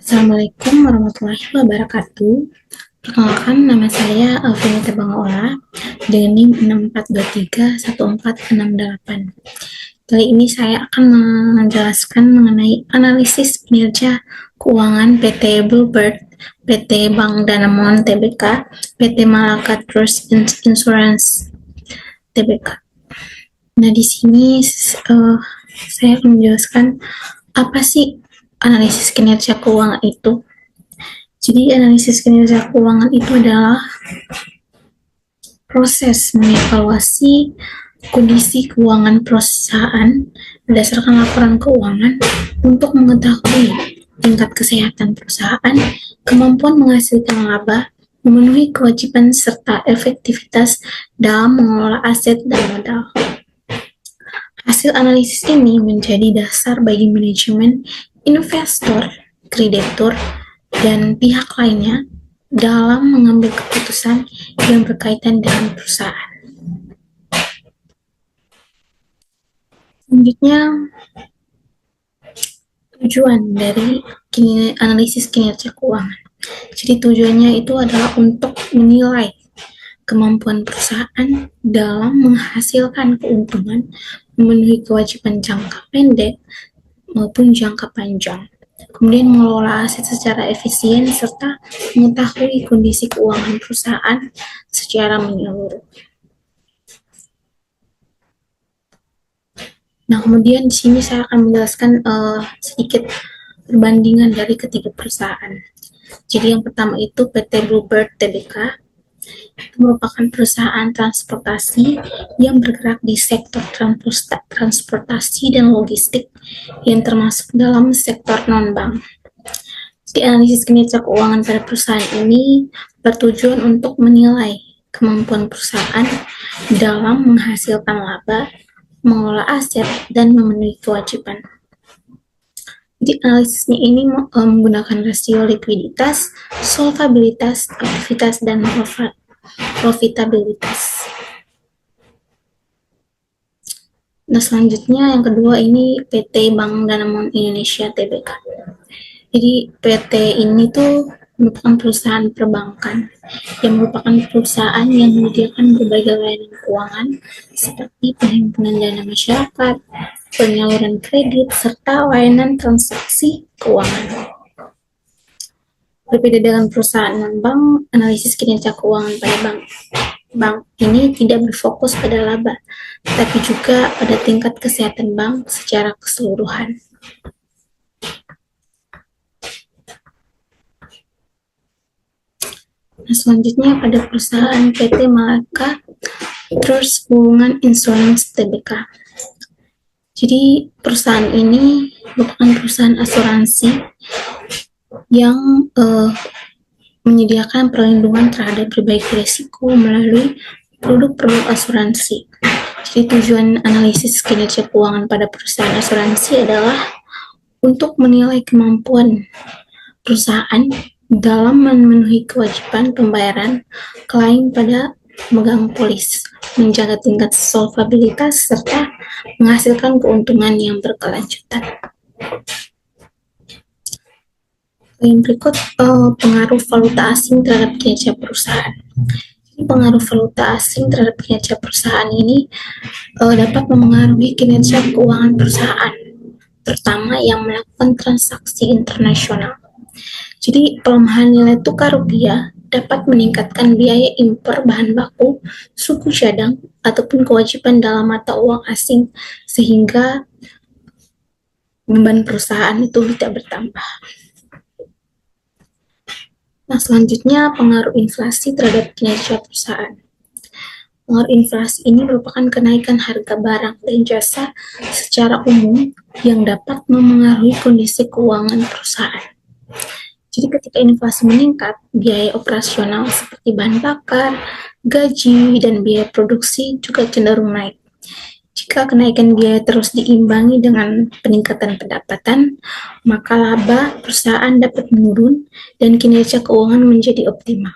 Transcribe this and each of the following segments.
Assalamualaikum warahmatullahi wabarakatuh. Perkenalkan, nama saya Alvinita Bangaola dengan NIM 64231468. Kali ini saya akan menjelaskan mengenai analisis kinerja keuangan PT Bluebird, PT Bank Danamon Tbk, PT Malaka Trust Insurance Tbk. Nah, di sini saya akan menjelaskan apa sih analisis kinerja keuangan itu. Jadi analisis kinerja keuangan itu adalah proses mengevaluasi kondisi keuangan perusahaan berdasarkan laporan keuangan untuk mengetahui tingkat kesehatan perusahaan, kemampuan menghasilkan laba, memenuhi kewajiban serta efektivitas dalam mengelola aset dan modal. Hasil analisis ini menjadi dasar bagi manajemen, investor, kreditur, dan pihak lainnya dalam mengambil keputusan yang berkaitan dengan perusahaan. Selanjutnya, tujuan dari analisis kinerja keuangan. Jadi tujuannya itu adalah untuk menilai kemampuan perusahaan dalam menghasilkan keuntungan, memenuhi kewajiban jangka pendek maupun jangka panjang, kemudian mengelola aset secara efisien, serta mengetahui kondisi keuangan perusahaan secara menyeluruh. Nah, kemudian di sini saya akan menjelaskan sedikit perbandingan dari ketiga perusahaan. Jadi yang pertama itu PT Bluebird Tbk, merupakan perusahaan transportasi yang bergerak di sektor transportasi dan logistik yang termasuk dalam sektor non-bank. Di analisis kinerja keuangan pada perusahaan ini bertujuan untuk menilai kemampuan perusahaan dalam menghasilkan laba, mengelola aset, dan memenuhi kewajiban. Jadi analisisnya ini menggunakan rasio likuiditas, solvabilitas, aktivitas, dan profitabilitas. Nah, selanjutnya yang kedua ini PT Bank Danamon Indonesia Tbk. Jadi PT ini tuh merupakan perusahaan perbankan yang merupakan perusahaan yang menyediakan berbagai layanan keuangan seperti penghimpunan dana masyarakat, penyaluran kredit, serta layanan transaksi keuangan. Berbeda dengan perusahaan non-bank, analisis kinerja keuangan pada bank ini tidak berfokus pada laba, tapi juga pada tingkat kesehatan bank secara keseluruhan. Nah, selanjutnya pada perusahaan PT Malaka Trust Insurance Tbk. Jadi perusahaan ini merupakan perusahaan asuransi yang menyediakan perlindungan terhadap berbagai risiko melalui produk-produk asuransi. Jadi tujuan analisis kinerja keuangan pada perusahaan asuransi adalah untuk menilai kemampuan perusahaan dalam memenuhi kewajiban pembayaran klaim pada pemegang polis, menjaga tingkat solvabilitas, serta menghasilkan keuntungan yang berkelanjutan. Yang berikut pengaruh valuta asing terhadap kinerja perusahaan. Pengaruh valuta asing terhadap kinerja perusahaan ini dapat memengaruhi kinerja keuangan perusahaan, terutama yang melakukan transaksi internasional. Jadi pelemahan nilai tukar rupiah dapat meningkatkan biaya impor bahan baku, suku cadang, ataupun kewajiban dalam mata uang asing, sehingga beban perusahaan itu tidak bertambah. Nah, selanjutnya pengaruh inflasi terhadap kinerja perusahaan. Pengaruh inflasi ini merupakan kenaikan harga barang dan jasa secara umum yang dapat memengaruhi kondisi keuangan perusahaan. Jadi ketika inflasi meningkat, biaya operasional seperti bahan bakar, gaji, dan biaya produksi juga cenderung naik. Jika kenaikan biaya terus diimbangi dengan peningkatan pendapatan, maka laba perusahaan dapat menurun dan kinerja keuangan menjadi optimal.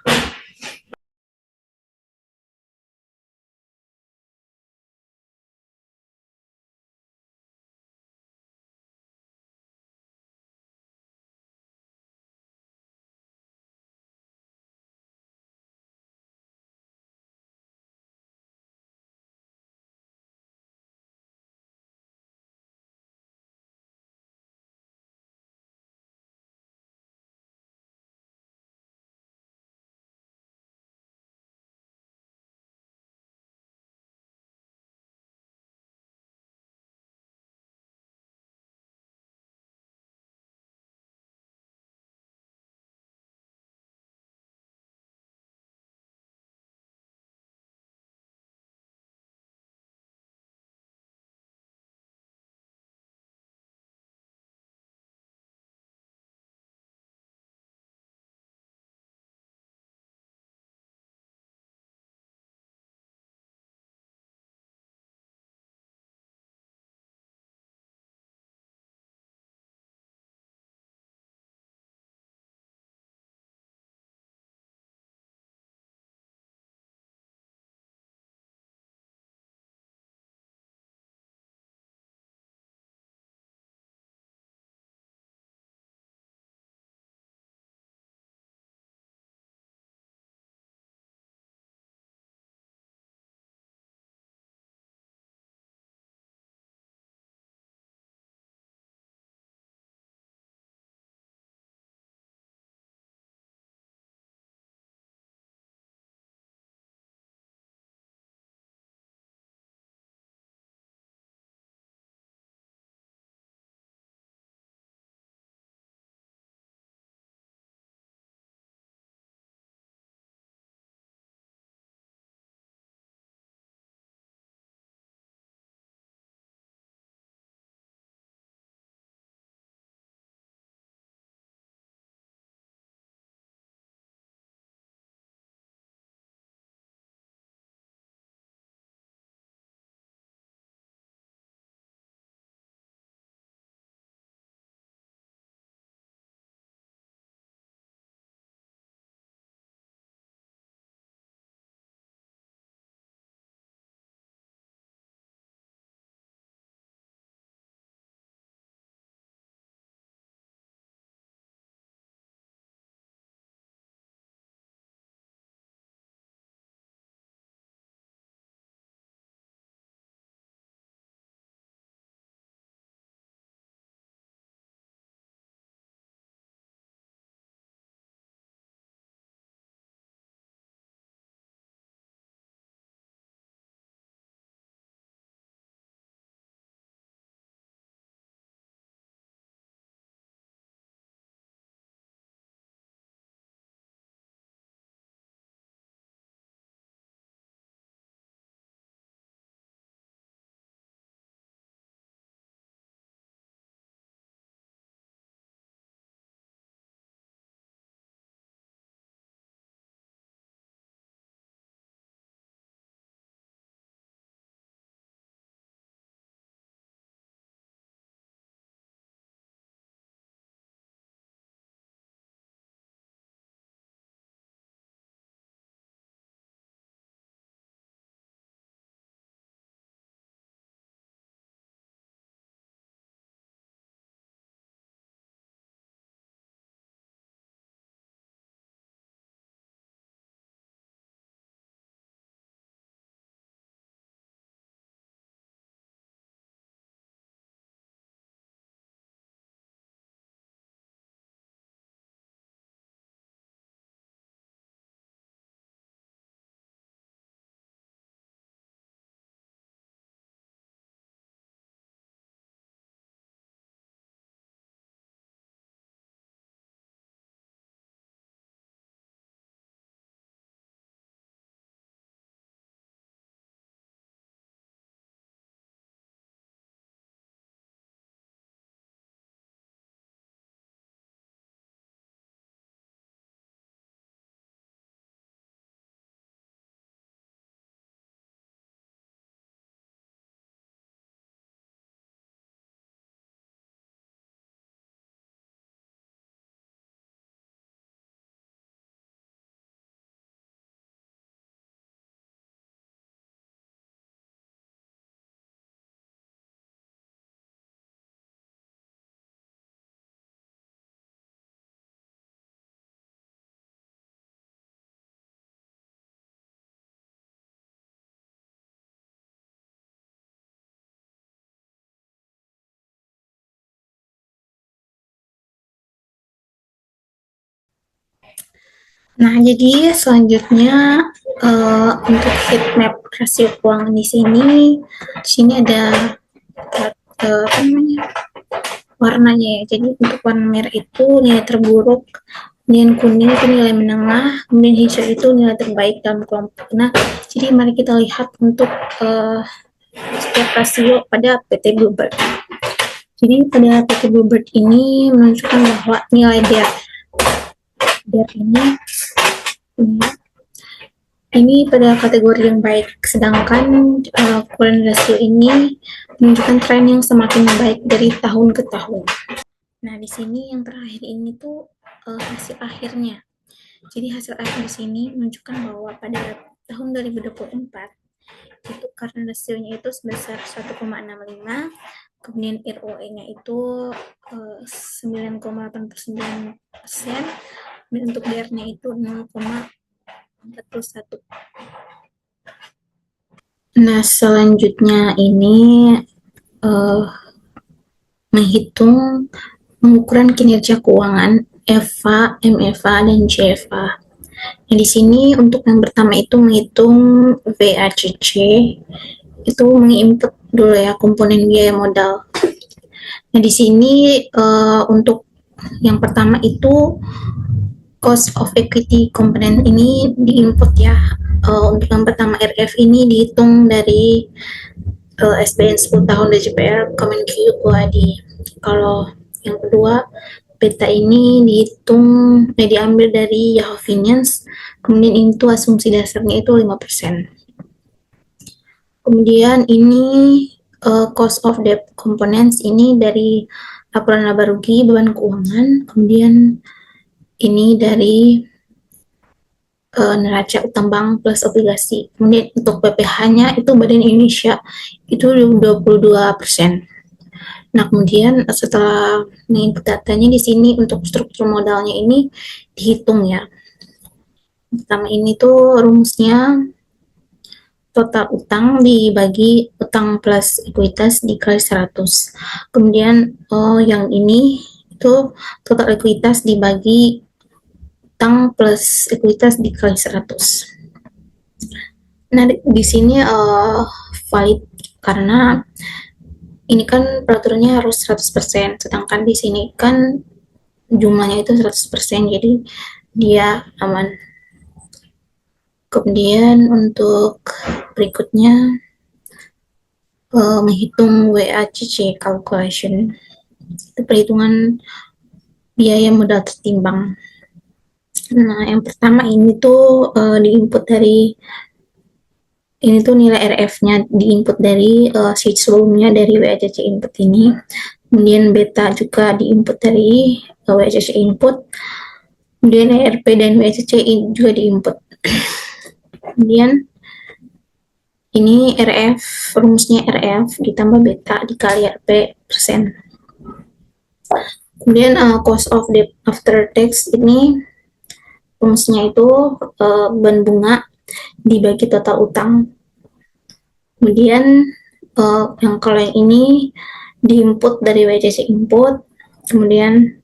Nah, jadi selanjutnya untuk heat map rasio keuangan di sini ada apa namanya warnanya ya. Jadi untuk warna merah itu nilai terburuk, kemudian kuning itu nilai menengah, kemudian hijau itu nilai terbaik dalam kelompok. Nah, jadi mari kita lihat untuk setiap rasio pada PT Bluebird. Jadi pada PT Bluebird ini menunjukkan bahwa nilai DER ini pada kategori yang baik, sedangkan current ratio ini menunjukkan tren yang semakin baik dari tahun ke tahun. Nah, di sini yang terakhir ini tuh hasil akhirnya. Jadi hasil akhir di sini menunjukkan bahwa pada tahun 2024 itu karena rasionya itu sebesar 1,65, kemudian ROE-nya itu 9,89%, dan untuk DR-nya itu 0,41. Nah, selanjutnya ini uh, menghitung pengukuran kinerja keuangan EVA, MFA, dan JFA. Nah, di sini untuk yang pertama itu menghitung VACC, itu menginput dulu ya komponen biaya modal. Nah, di sini untuk yang pertama itu cost of equity komponen ini diinput ya. Untuk yang pertama RF ini dihitung dari SBN 10 tahun DJPR Kemenq UAD. Kalau yang kedua beta ini dihitung diambil dari Yahoo Finance, kemudian itu asumsi dasarnya itu 5%. Kemudian ini cost of debt components ini dari laporan laba rugi beban keuangan, kemudian ini dari neraca utang bank plus obligasi. Kemudian untuk PPh-nya itu Badan Indonesia itu 22%. Nah, kemudian setelah menginput datanya di sini untuk struktur modalnya ini dihitung ya. Pertama ini tuh rumusnya total utang dibagi utang plus ekuitas dikali 100. Kemudian yang ini itu total ekuitas dibagi utang plus ekuitas dikali 100. Nah, di sini valid karena ini kan peraturannya harus 100%, sedangkan di sini kan jumlahnya itu 100%, jadi dia aman. Kemudian untuk berikutnya menghitung WACC calculation, itu perhitungan biaya modal tertimbang. Nah, yang pertama ini tuh diinput dari ini tuh nilai RF-nya diinput dari sheet sebelumnya dari WACC input ini. Kemudian beta juga diinput dari WACC input. Kemudian ERP dan WACC juga diinput. Kemudian ini RF, rumusnya RF ditambah beta dikali RP persen. Kemudian cost of debt after tax ini rumusnya itu beban bunga dibagi total utang. Kemudian yang kalau yang ini diinput dari WCC input, kemudian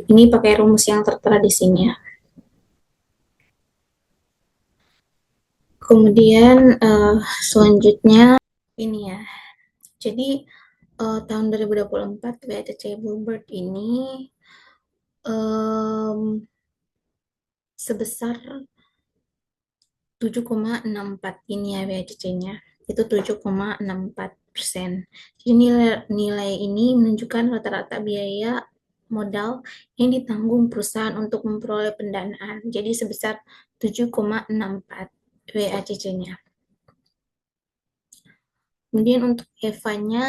ini pakai rumus yang tertera di sini ya. Kemudian selanjutnya ini ya. Jadi tahun 2024 WCC Bluebird ini sebesar 7,64 ini ya WACC-nya. Itu 7,64%. Jadi nilai ini menunjukkan rata-rata biaya modal yang ditanggung perusahaan untuk memperoleh pendanaan. Jadi sebesar 7,64 WACC-nya. Kemudian untuk EVA-nya,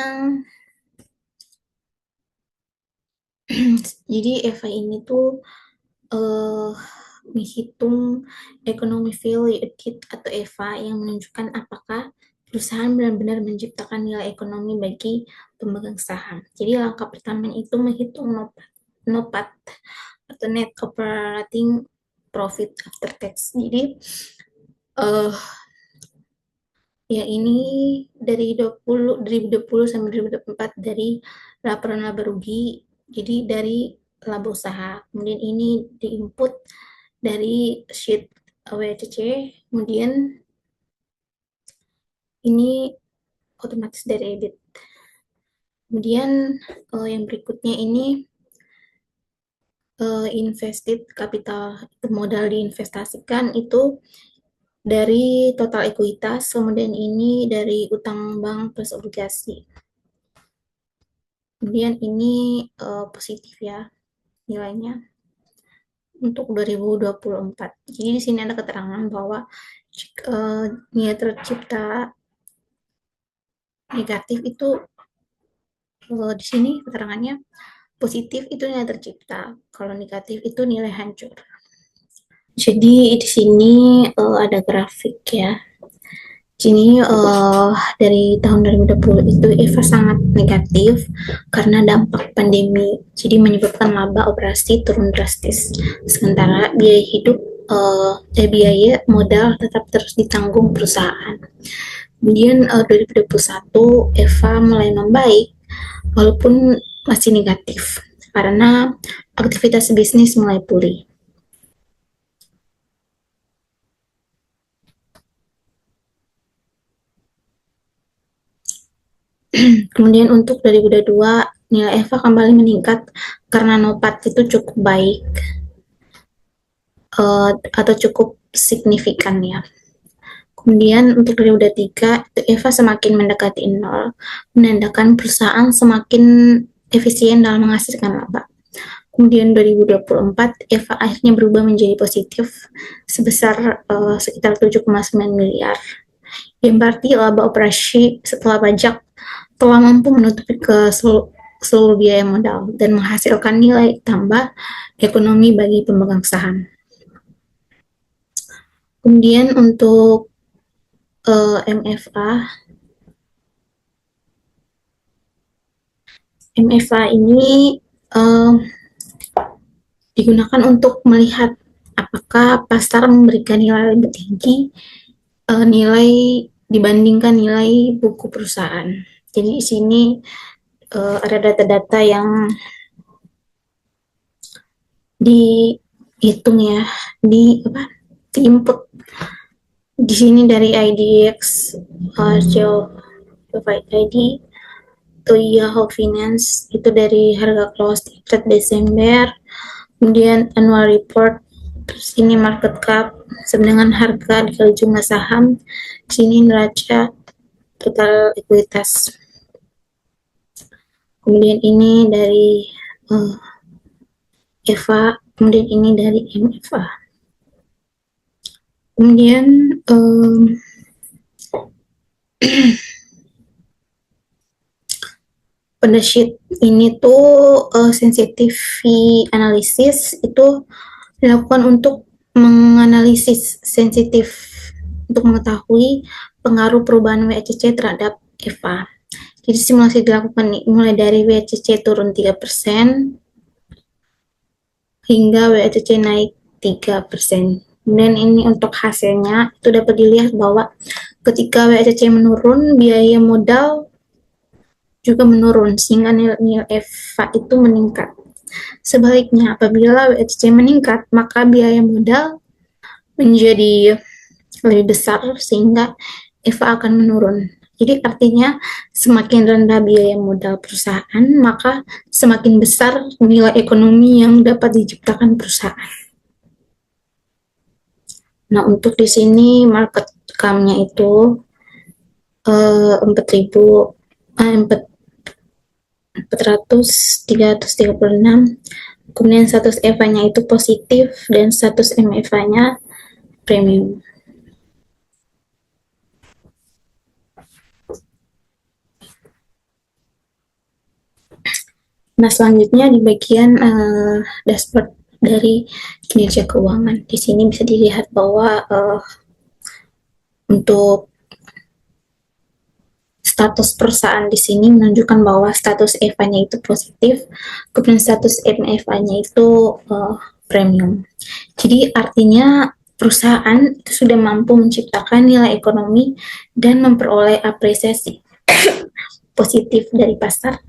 jadi EVA ini tuh menghitung ekonomi value added atau EVA yang menunjukkan apakah perusahaan benar-benar menciptakan nilai ekonomi bagi pemegang saham. Jadi langkah pertama itu menghitung NOPAT atau net operating profit after tax. Jadi ya ini dari 2020 sampai 2024 dari laporan laba rugi. Jadi dari laba usaha. Kemudian ini diinput dari sheet WCC, kemudian ini otomatis dari EBIT. Kemudian yang berikutnya ini invested capital, modal diinvestasikan itu dari total ekuitas, kemudian ini dari utang bank plus obligasi. Kemudian ini positif ya nilainya untuk 2024. Jadi di sini ada keterangan bahwa nilai tercipta negatif itu di sini keterangannya positif itu nilai tercipta, kalau negatif itu nilai hancur. Jadi di sini ada grafik ya. Jadi dari tahun 2020 itu EVA sangat negatif karena dampak pandemi. Jadi menyebabkan laba operasi turun drastis. Sementara biaya hidup biaya modal tetap terus ditanggung perusahaan. Kemudian 2021 EVA mulai membaik walaupun masih negatif karena aktivitas bisnis mulai pulih. Kemudian untuk 2022 nilai EVA kembali meningkat karena NOPAT itu cukup baik atau cukup signifikan ya. Kemudian untuk 2023 itu EVA semakin mendekati nol, menandakan perusahaan semakin efisien dalam menghasilkan laba. Kemudian 2024 EVA akhirnya berubah menjadi positif sebesar sekitar 7,9 miliar. Yang berarti laba operasi setelah pajak telah mampu menutupi ke seluruh biaya modal dan menghasilkan nilai tambah ekonomi bagi pemegang saham. Kemudian untuk MFA ini digunakan untuk melihat apakah pasar memberikan nilai lebih tinggi nilai dibandingkan nilai buku perusahaan. Jadi di sini ada data-data yang dihitung ya, di input di sini dari IDX, Provide ID, to Yahoo Finance itu dari harga close di Desember, kemudian annual report, terus ini market cap dengan harga dikali jumlah saham, sini neraca total ekuitas. Kemudian ini dari EVA, kemudian ini dari MFA. Kemudian pada sheet ini tuh sensitivity analysis itu dilakukan untuk menganalisis sensitif untuk mengetahui pengaruh perubahan WACC terhadap EVA. Jadi simulasi dilakukan nih, mulai dari WACC turun 3% hingga WACC naik 3%. Kemudian ini untuk hasilnya itu dapat dilihat bahwa ketika WACC menurun, biaya modal juga menurun sehingga nilai EVA itu meningkat. Sebaliknya, apabila WACC meningkat, maka biaya modal menjadi lebih besar sehingga EVA akan menurun. Jadi artinya semakin rendah biaya modal perusahaan, maka semakin besar nilai ekonomi yang dapat diciptakan perusahaan. Nah, untuk di sini market cap-nya itu 336, kemudian status EVA-nya itu positif dan status MFA-nya premium. Nah, selanjutnya di bagian dashboard dari kinerja keuangan. Di sini bisa dilihat bahwa untuk status perusahaan di sini menunjukkan bahwa status EVA-nya itu positif, kemudian status MFA-nya itu premium. Jadi artinya perusahaan itu sudah mampu menciptakan nilai ekonomi dan memperoleh apresiasi positif dari pasar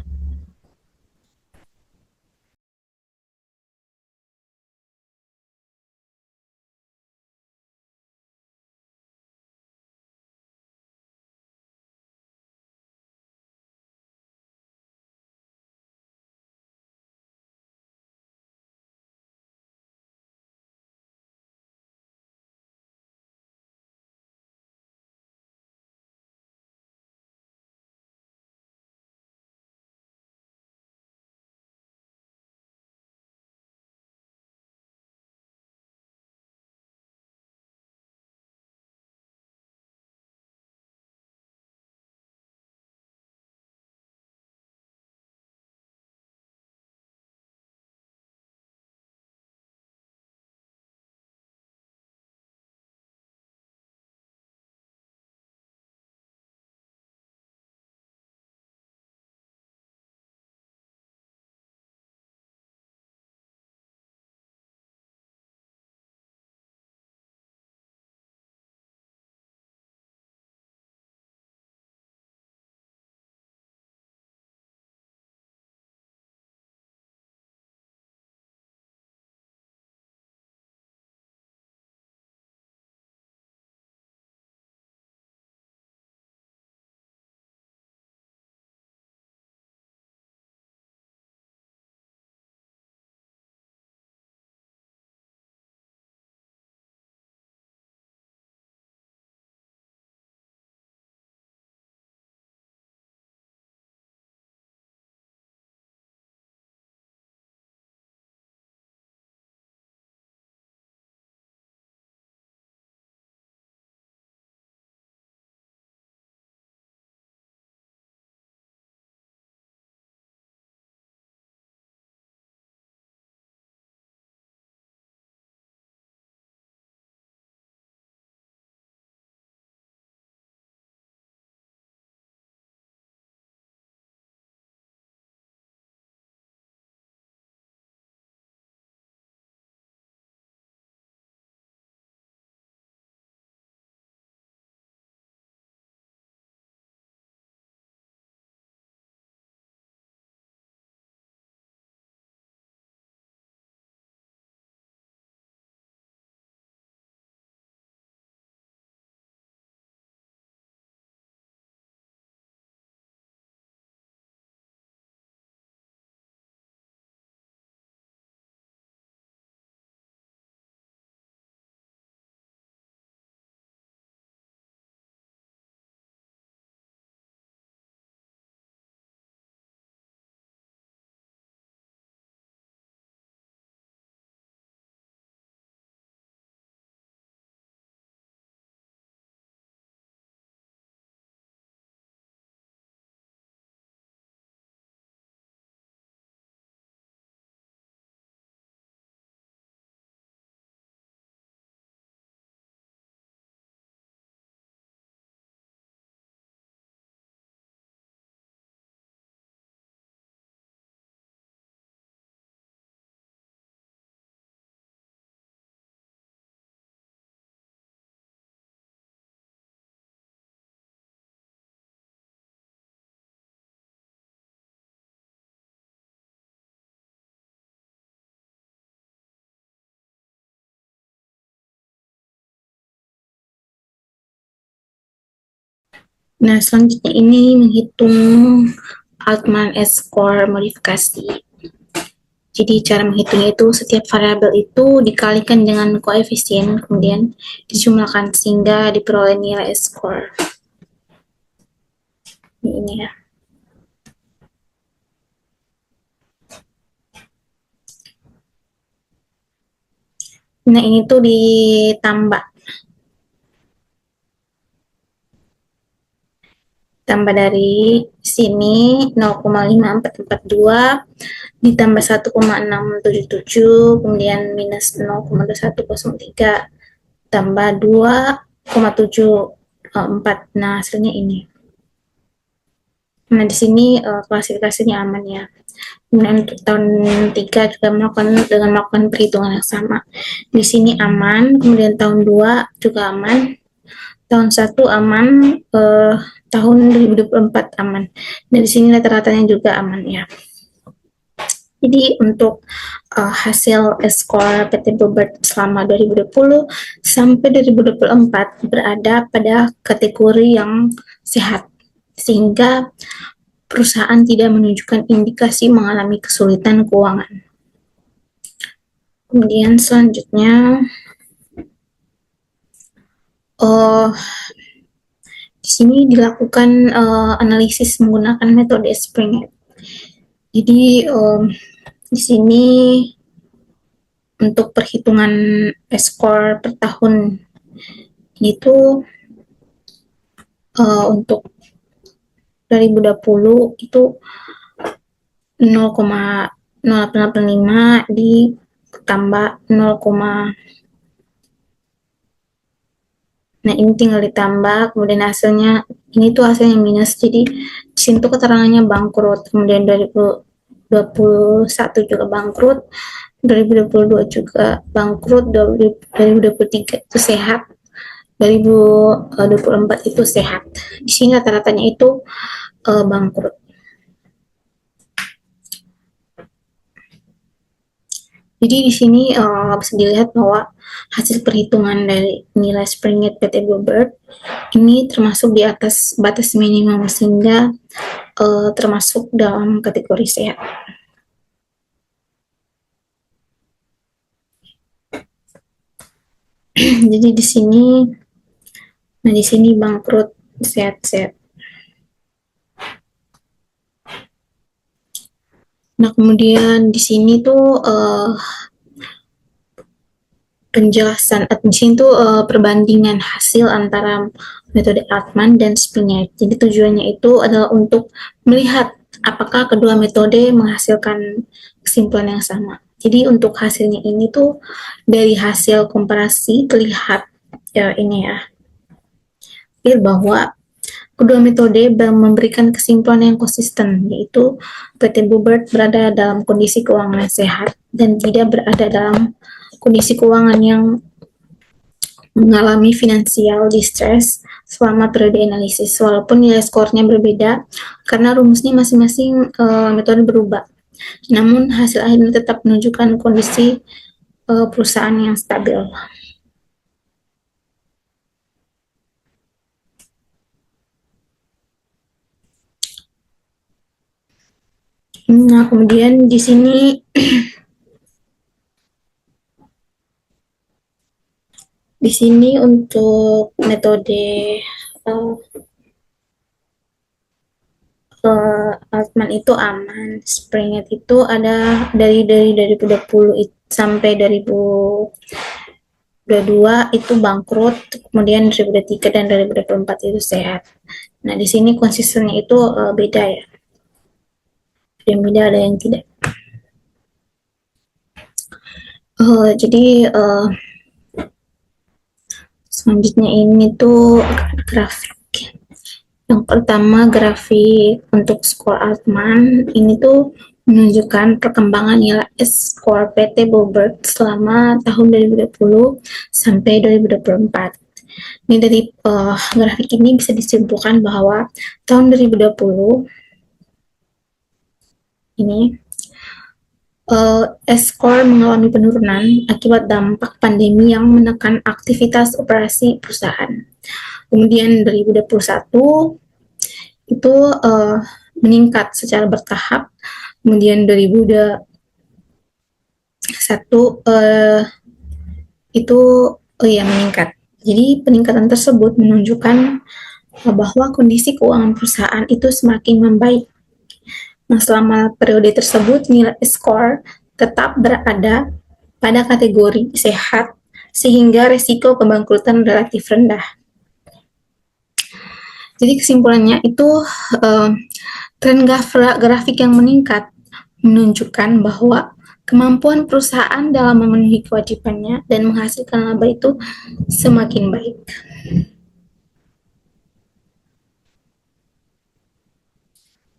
Nah, selanjutnya ini menghitung Altman S-score modifikasi. Jadi cara menghitungnya itu setiap variabel itu dikalikan dengan koefisien, kemudian dijumlahkan sehingga diperoleh nilai S-score. Ini ya. Nah, ini tuh ditambah dari sini 0,5442 ditambah 1,677, kemudian minus 0,2103 tambah 2,74. Nah, hasilnya ini. Nah, di sini klasifikasinya aman ya. Kemudian untuk tahun 3 juga melakukan perhitungan yang sama. Di sini aman, kemudian tahun 2 juga aman, tahun 1 aman, tahun 2024 aman. Dan di sini rata-ratanya juga aman ya. Jadi untuk hasil skor PT Bluebird selama 2020 sampai 2024 berada pada kategori yang sehat, sehingga perusahaan tidak menunjukkan indikasi mengalami kesulitan keuangan. Kemudian selanjutnya, di sini dilakukan analisis menggunakan metode Springett. Jadi di sini untuk perhitungan skor per tahun itu untuk 2020 itu 0,0885 ditambah 0, nah ini tinggal ditambah, kemudian hasilnya ini tuh hasilnya minus, jadi di sini tuh keterangannya bangkrut. Kemudian 2021 juga bangkrut, 2022 juga bangkrut, 2023 itu sehat, 2024 itu sehat. Di sini rata-ratanya itu bangkrut. Jadi di sini bisa dilihat bahwa hasil perhitungan dari nilai Springett PT Bluebird ini termasuk di atas batas minimum, sehingga termasuk dalam kategori sehat. Jadi di sini, nah di sini bangkrut sehat-sehat. Nah kemudian di sini tuh penjelasan di sini tuh perbandingan hasil antara metode Altman dan Springett. Jadi tujuannya itu adalah untuk melihat apakah kedua metode menghasilkan kesimpulan yang sama. Jadi untuk hasilnya ini tuh dari hasil komparasi terlihat ya ini ya, bahwa kedua metode memberikan kesimpulan yang konsisten, yaitu PT Bluebird berada dalam kondisi keuangan yang sehat dan tidak berada dalam kondisi keuangan yang mengalami financial distress selama periode analisis, walaupun nilai skornya berbeda karena rumusnya masing-masing metode berubah. Namun hasil akhirnya tetap menunjukkan kondisi perusahaan yang stabil. Nah, kemudian di sini di sini untuk metode Altman itu aman, Springett itu ada dari 2020 sampai 2022 itu bangkrut, kemudian 2023 dan 2024 itu sehat. Nah di sini konsistennya itu beda ya, ada yang beda ada yang tidak. Jadi selanjutnya ini tuh grafik. Yang pertama grafik untuk skor Altman ini tuh menunjukkan perkembangan nilai skor PT Bluebird selama tahun 2020 sampai 2024. Ini dari grafik ini bisa disimpulkan bahwa tahun 2020 ini skor mengalami penurunan akibat dampak pandemi yang menekan aktivitas operasi perusahaan. Kemudian 2021 itu meningkat secara bertahap. Kemudian 2021 itu ya meningkat. Jadi peningkatan tersebut menunjukkan bahwa kondisi keuangan perusahaan itu semakin membaik. Nah, selama periode tersebut nilai skor tetap berada pada kategori sehat sehingga resiko kebangkrutan relatif rendah. Jadi kesimpulannya itu tren grafik yang meningkat menunjukkan bahwa kemampuan perusahaan dalam memenuhi kewajibannya dan menghasilkan laba itu semakin baik.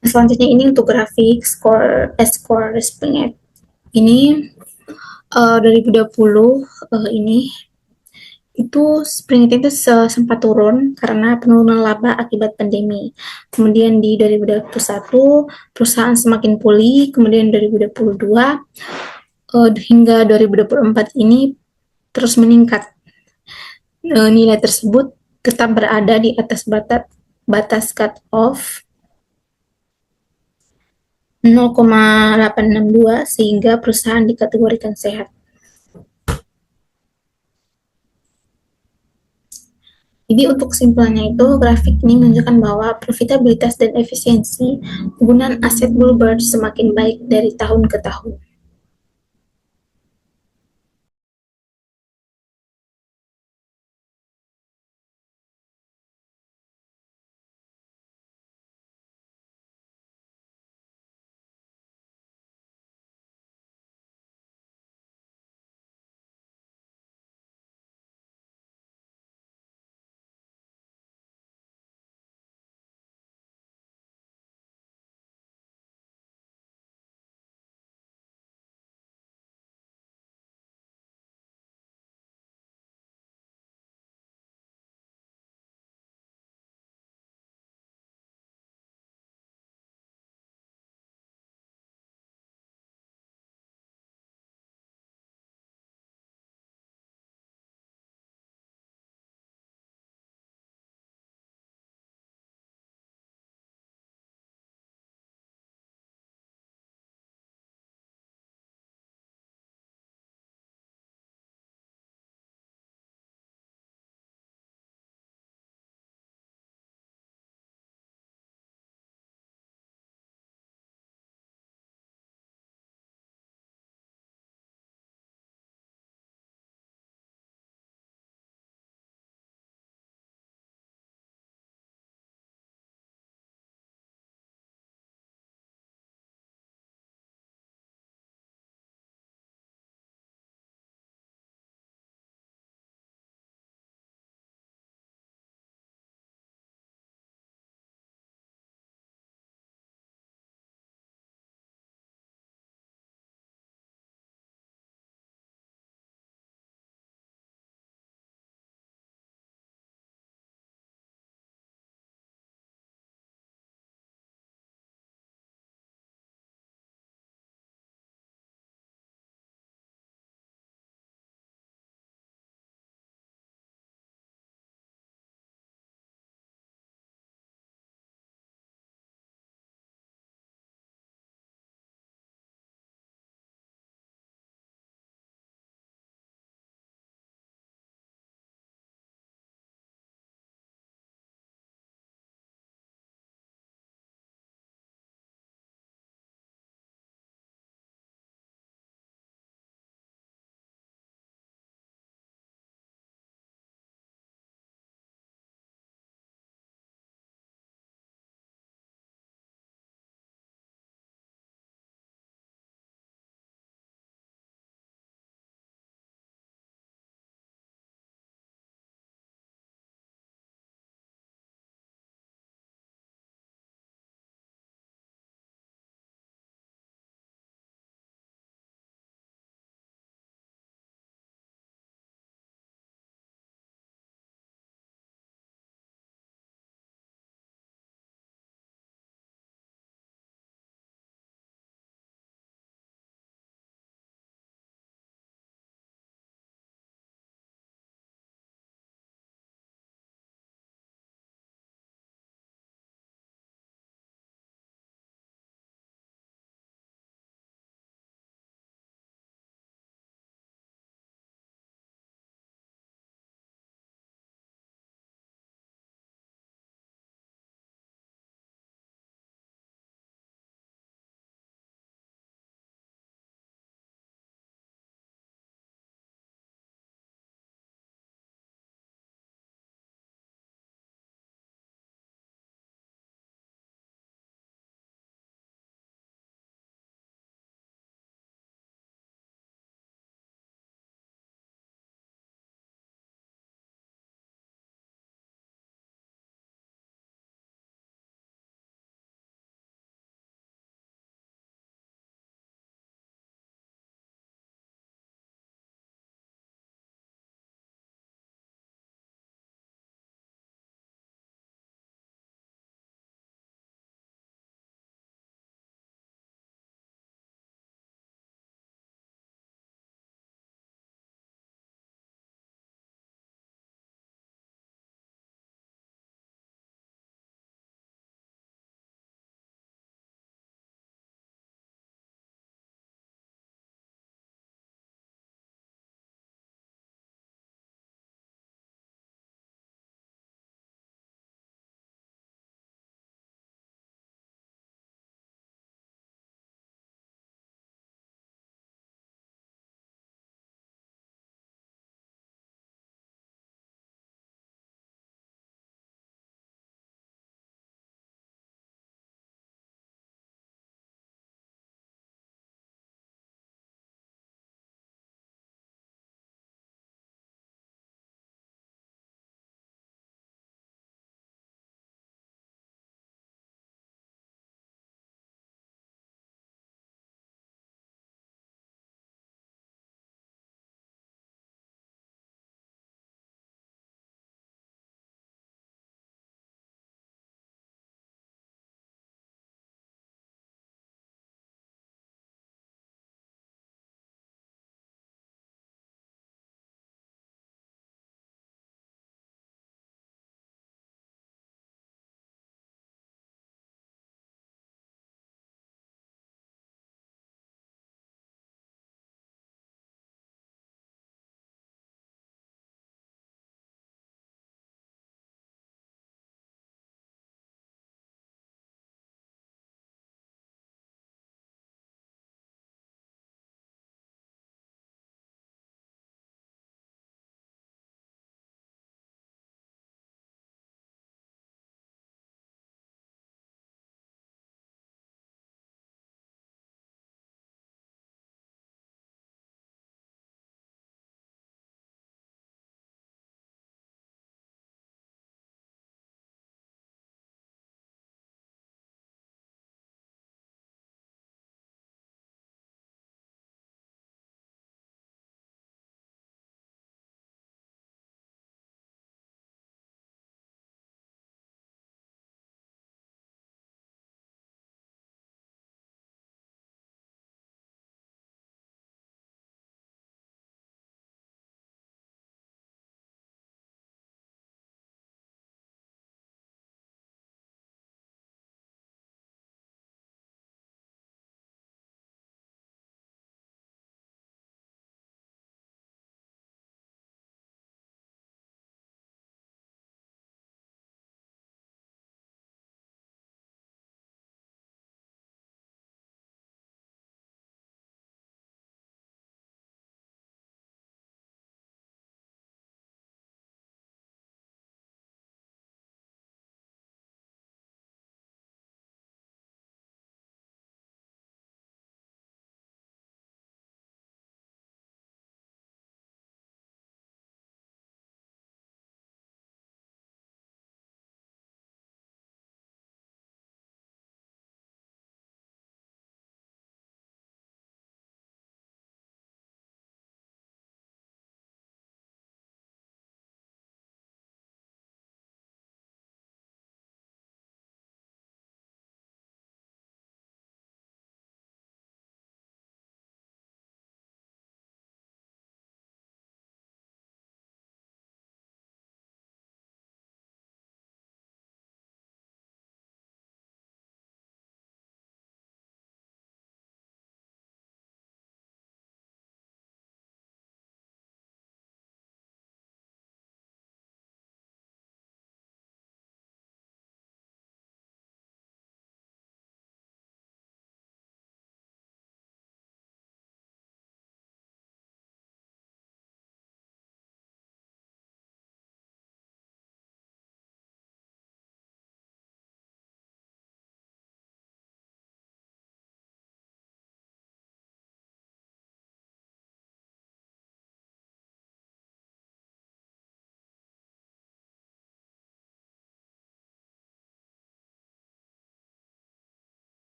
Selanjutnya ini untuk grafik skor Spring. Ini 2020 ini itu Spring itu sempat turun karena penurunan laba akibat pandemi. Kemudian di 2021 perusahaan semakin pulih, kemudian 2022 hingga 2024 ini terus meningkat. Nilai tersebut tetap berada di atas batas cut off 0,862 sehingga perusahaan dikategorikan sehat. Jadi untuk kesimpulannya itu, grafik ini menunjukkan bahwa profitabilitas dan efisiensi penggunaan aset Bluebird semakin baik dari tahun ke tahun.